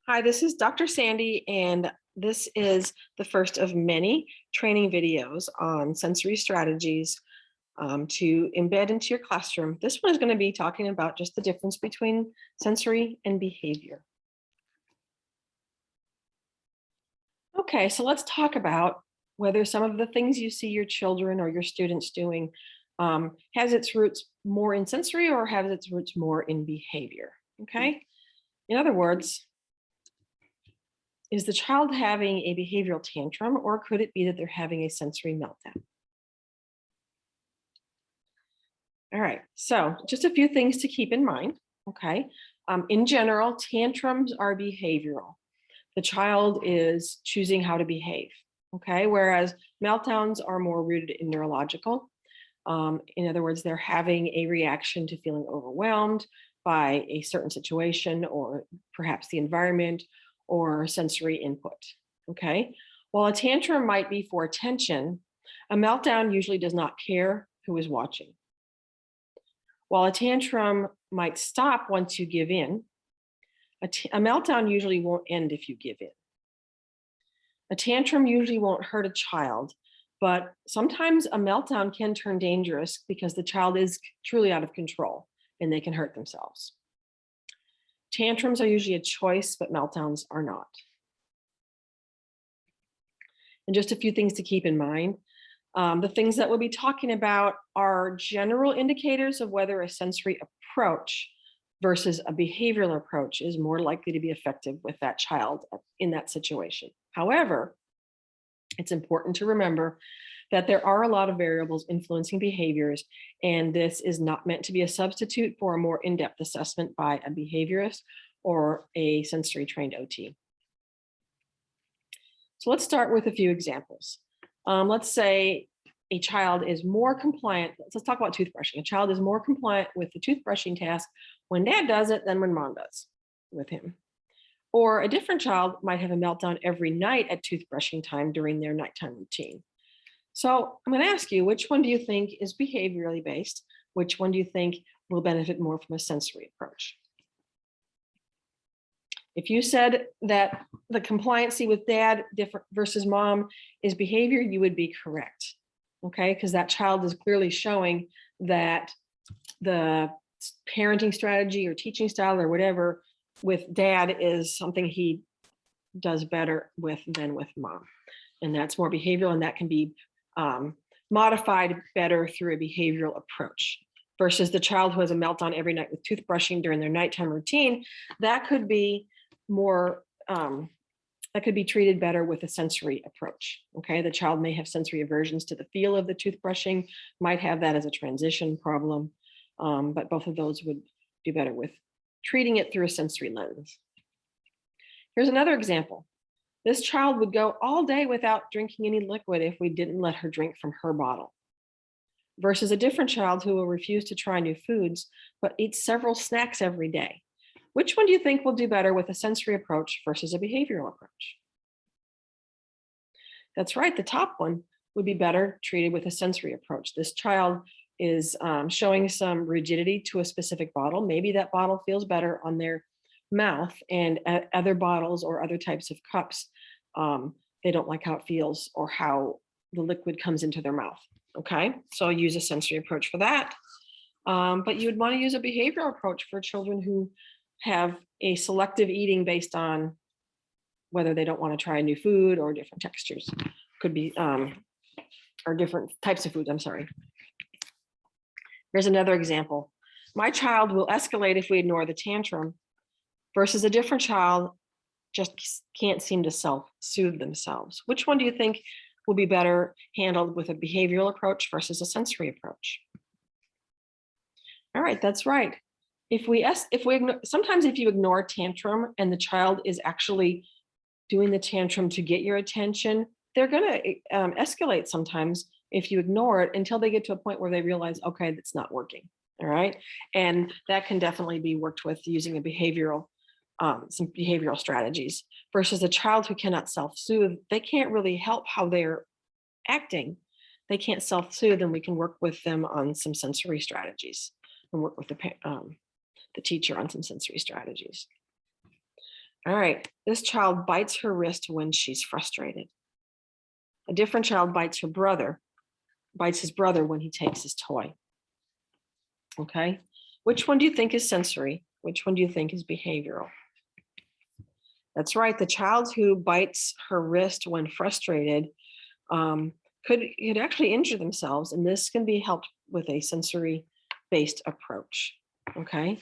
Hi, this is Dr. Sandy, and this is the first of many training videos on sensory strategies to embed into your classroom. This one is going to be talking about just the difference between sensory and behavior. Okay, so let's talk about whether some of the things you see your children or your students doing has its roots more in sensory or has its roots more in behavior. Okay, in other words, is the child having a behavioral tantrum, or could it be that they're having a sensory meltdown? All right, so just a few things to keep in mind, okay? In general, tantrums are behavioral. The child is choosing how to behave, okay? Whereas meltdowns are more rooted in neurological. In other words, they're having a reaction to feeling overwhelmed by a certain situation or perhaps the environment or sensory input. Okay. While a tantrum might be for attention, a meltdown usually does not care who is watching. While a tantrum might stop once you give in, a meltdown usually won't end if you give in. A tantrum usually won't hurt a child, but sometimes a meltdown can turn dangerous because the child is truly out of control and they can hurt themselves. Tantrums are usually a choice, but meltdowns are not. And just a few things to keep in mind. The things that we'll be talking about are general indicators of whether a sensory approach versus a behavioral approach is more likely to be effective with that child in that situation. However, it's important to remember that there are a lot of variables influencing behaviors, and this is not meant to be a substitute for a more in-depth assessment by a behaviorist or a sensory trained OT. So let's start with a few examples. Let's say a child is more compliant. Let's talk about toothbrushing. A child is more compliant with the toothbrushing task when dad does it than when mom does with him. Or a different child might have a meltdown every night at toothbrushing time during their nighttime routine. So I'm going to ask you, which one do you think is behaviorally based? Which one do you think will benefit more from a sensory approach? If you said that the compliancy with dad different versus mom is behavior, you would be correct. Okay, because that child is clearly showing that the parenting strategy or teaching style or whatever with dad is something he does better with than with mom. And that's more behavioral, and that can be modified better through a behavioral approach versus the child who has a meltdown every night with toothbrushing during their nighttime routine. That could be more, that could be treated better with a sensory approach. Okay, the child may have sensory aversions to the feel of the toothbrushing, might have that as a transition problem, but both of those would do better with treating it through a sensory lens. Here's another example. This child would go all day without drinking any liquid if we didn't let her drink from her bottle, versus a different child who will refuse to try new foods but eats several snacks every day. Which one do you think will do better with a sensory approach versus a behavioral approach? That's right, the top one would be better treated with a sensory approach. This child is showing some rigidity to a specific bottle. Maybe that bottle feels better on their mouth, and other bottles or other types of cups, they don't like how it feels or how the liquid comes into their mouth. Okay, so use a sensory approach for that. But you would want to use a behavioral approach for children who have a selective eating based on whether they don't want to try new food or different textures. Could be, or different types of foods, I'm sorry. Here's another example. My child will escalate if we ignore the tantrum, versus a different child just can't seem to self-soothe themselves. Which one do you think will be better handled with a behavioral approach versus a sensory approach? All right, that's right. Sometimes if you ignore tantrum and the child is actually doing the tantrum to get your attention, they're going to escalate sometimes if you ignore it until they get to a point where they realize, okay, that's not working. All right. And that can definitely be worked with using some behavioral strategies, versus a child who cannot self-soothe. They can't really help how they're acting. They can't self-soothe, and we can work with them on some sensory strategies and work with the teacher on some sensory strategies. All right, this child bites her wrist when she's frustrated. A different child bites his brother when he takes his toy. Okay, which one do you think is sensory? Which one do you think is behavioral? That's right, the child who bites her wrist when frustrated could actually injure themselves, and this can be helped with a sensory-based approach, okay?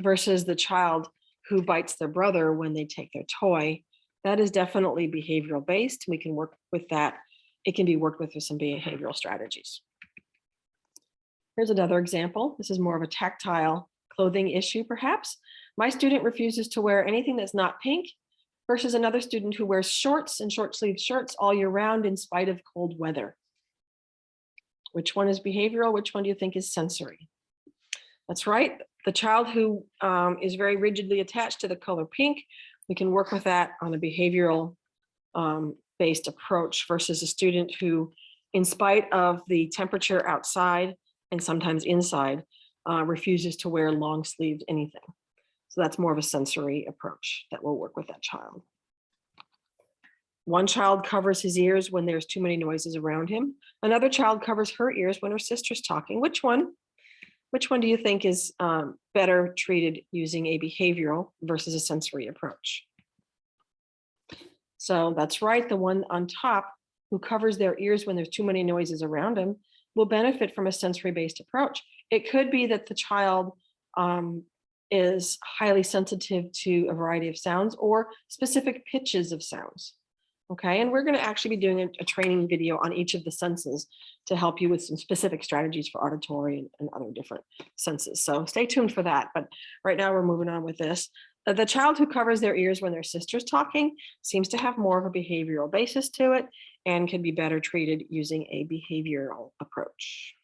Versus the child who bites their brother when they take their toy, that is definitely behavioral based. We can work with that. It can be worked with some behavioral strategies. Here's another example. This is more of a tactile clothing issue, perhaps. My student refuses to wear anything that's not pink versus another student who wears shorts and short sleeve shirts all year round in spite of cold weather. Which one is behavioral? Which one do you think is sensory? That's right. The child who is very rigidly attached to the color pink, we can work with that on a behavioral based approach versus a student who, in spite of the temperature outside and sometimes inside, refuses to wear long sleeved anything. So that's more of a sensory approach that will work with that child. One child covers his ears when there's too many noises around him. Another child covers her ears when her sister's talking. Which one do you think is better treated using a behavioral versus a sensory approach? So that's right, the one on top who covers their ears when there's too many noises around them will benefit from a sensory-based approach. It could be that the child is highly sensitive to a variety of sounds or specific pitches of sounds. Okay, and we're going to actually be doing a training video on each of the senses to help you with some specific strategies for auditory and other different senses. So stay tuned for that. But right now we're moving on with this. The child who covers their ears when their sister's talking seems to have more of a behavioral basis to it and can be better treated using a behavioral approach.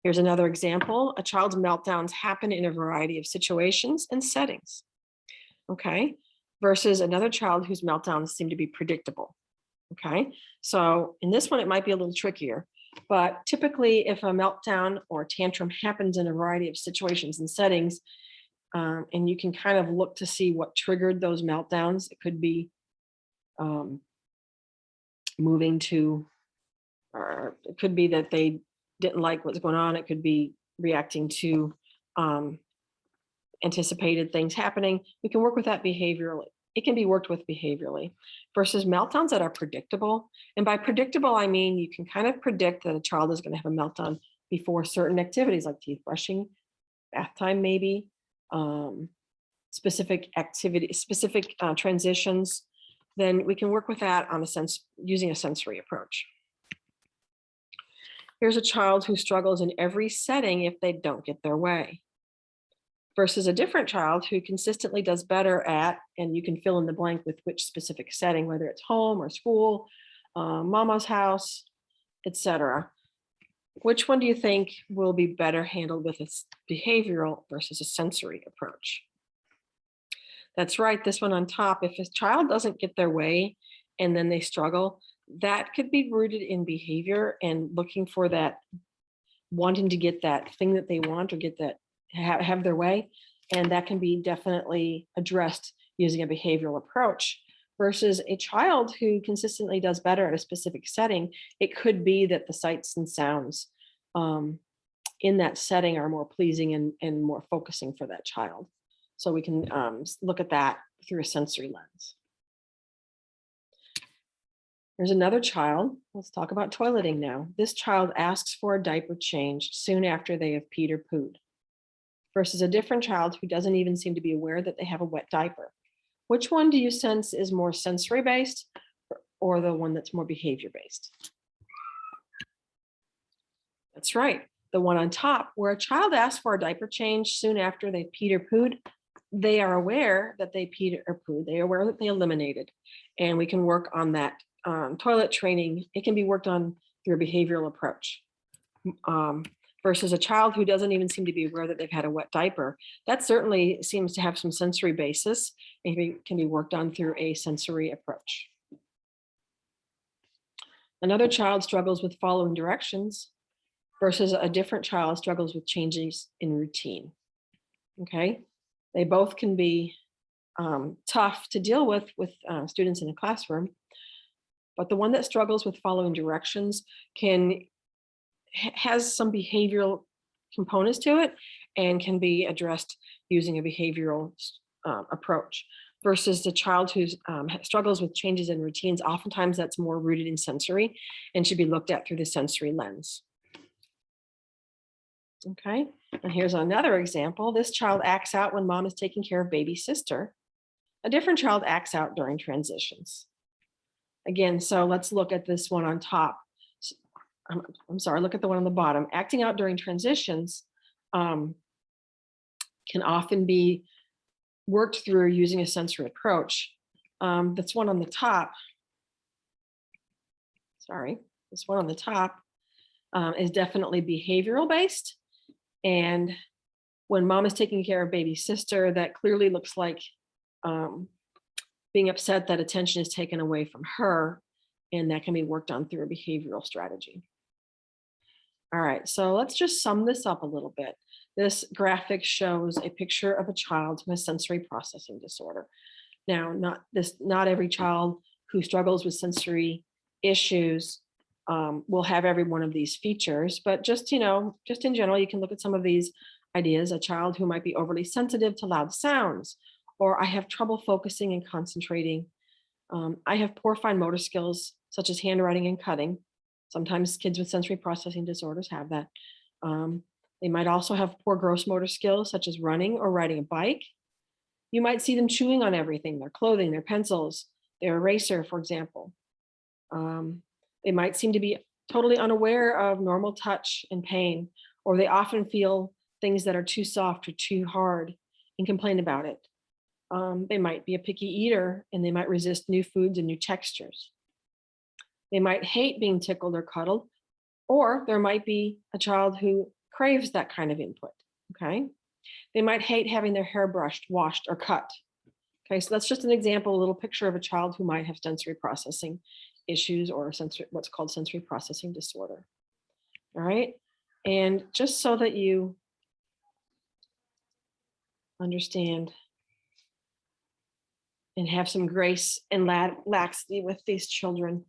Here's another example. A child's meltdowns happen in a variety of situations and settings. Okay, versus another child whose meltdowns seem to be predictable. Okay, so in this one, it might be a little trickier, but typically if a meltdown or tantrum happens in a variety of situations and settings, and you can kind of look to see what triggered those meltdowns, it could be moving to, or it could be that they didn't like what's going on. It could be reacting to anticipated things happening. We can work with that behaviorally. It can be worked with behaviorally versus meltdowns that are predictable. And by predictable, I mean, you can kind of predict that a child is going to have a meltdown before certain activities like teeth brushing, bath time, maybe, specific activity, specific transitions. Then we can work with that on using a sensory approach. Here's a child who struggles in every setting if they don't get their way, versus a different child who consistently does better at, and you can fill in the blank with which specific setting, whether it's home or school, mama's house, etc. Which one do you think will be better handled with a behavioral versus a sensory approach? That's right, this one on top. If a child doesn't get their way and then they struggle, that could be rooted in behavior and looking for that, wanting to get that thing that they want or get that, have their way. And that can be definitely addressed using a behavioral approach versus a child who consistently does better at a specific setting. It could be that the sights and sounds in that setting are more pleasing and more focusing for that child. So we can look at that through a sensory lens. There's another child. Let's talk about toileting now. This child asks for a diaper change soon after they have peed or pooed, versus a different child who doesn't even seem to be aware that they have a wet diaper. Which one do you sense is more sensory based or the one that's more behavior based? That's right. The one on top, where a child asks for a diaper change soon after they've peed or pooed, they are aware that they peed or pooed. They are aware that they eliminated. And we can work on that toilet training. It can be worked on through a behavioral approach. Versus a child who doesn't even seem to be aware that they've had a wet diaper. That certainly seems to have some sensory basis and can be worked on through a sensory approach. Another child struggles with following directions versus a different child struggles with changes in routine. Okay, They both can be tough to deal with students in a classroom, but the one that struggles with following directions has some behavioral components to it and can be addressed using a behavioral approach versus the child who struggles with changes in routines. Oftentimes that's more rooted in sensory and should be looked at through the sensory lens. Okay, and here's another example. This child acts out when mom is taking care of baby sister. A different child acts out during transitions. Again, so let's look at this one on top. I'm sorry, look at the one on the bottom. Acting out during transitions can often be worked through using a sensory approach. This one on the top, sorry, this one on the top is definitely behavioral based. And when mom is taking care of baby sister, that clearly looks like being upset that attention is taken away from her, and that can be worked on through a behavioral strategy. All right, so let's just sum this up a little bit. This graphic shows a picture of a child who has sensory processing disorder. Now, not every child who struggles with sensory issues will have every one of these features, but just in general, you can look at some of these ideas. A child who might be overly sensitive to loud sounds, or I have trouble focusing and concentrating. I have poor fine motor skills, such as handwriting and cutting. Sometimes kids with sensory processing disorders have that. They might also have poor gross motor skills, such as running or riding a bike. You might see them chewing on everything, their clothing, their pencils, their eraser, for example. They might seem to be totally unaware of normal touch and pain, or they often feel things that are too soft or too hard and complain about it. They might be a picky eater and they might resist new foods and new textures. They might hate being tickled or cuddled, or there might be a child who craves that kind of input, okay? They might hate having their hair brushed, washed, or cut. Okay, so that's just an example, a little picture of a child who might have sensory processing issues or what's called sensory processing disorder. All right, and just so that you understand and have some grace and laxity with these children,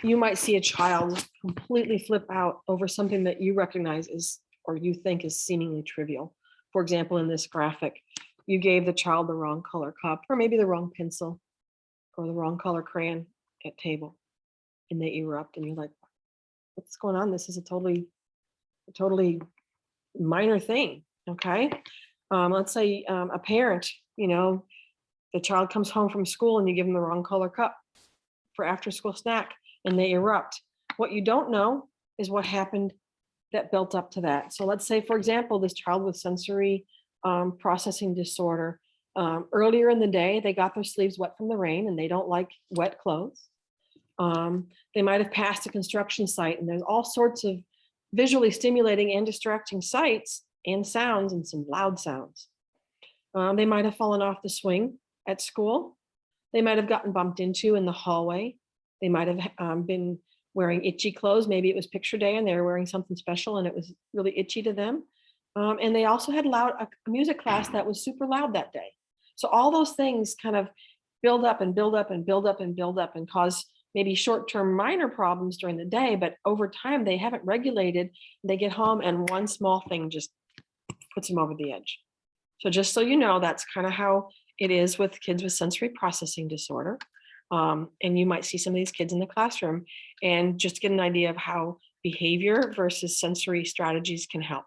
you might see a child completely flip out over something that you recognize is, or you think is seemingly trivial. For example, in this graphic, you gave the child the wrong color cup, or maybe the wrong pencil, or the wrong color crayon at table, and they erupt, and you're like, what's going on? This is a totally minor thing, okay? Let's say a parent, the child comes home from school and you give them the wrong color cup for after school snack and they erupt. What you don't know is what happened that built up to that. So let's say, for example, this child with sensory processing disorder, earlier in the day, they got their sleeves wet from the rain and they don't like wet clothes. They might have passed a construction site and there's all sorts of visually stimulating and distracting sights and sounds and some loud sounds. They might have fallen off the swing at school. They might have gotten bumped into in the hallway. They might have been wearing itchy clothes. Maybe it was picture day and they were wearing something special and it was really itchy to them. And they also had a music class that was super loud that day. So all those things kind of build up and build up and build up and build up and cause maybe short-term minor problems during the day, but over time they haven't regulated. They get home and one small thing just puts them over the edge. So just so you know, that's kind of how it is with kids with sensory processing disorder. And you might see some of these kids in the classroom and just get an idea of how behavior versus sensory strategies can help.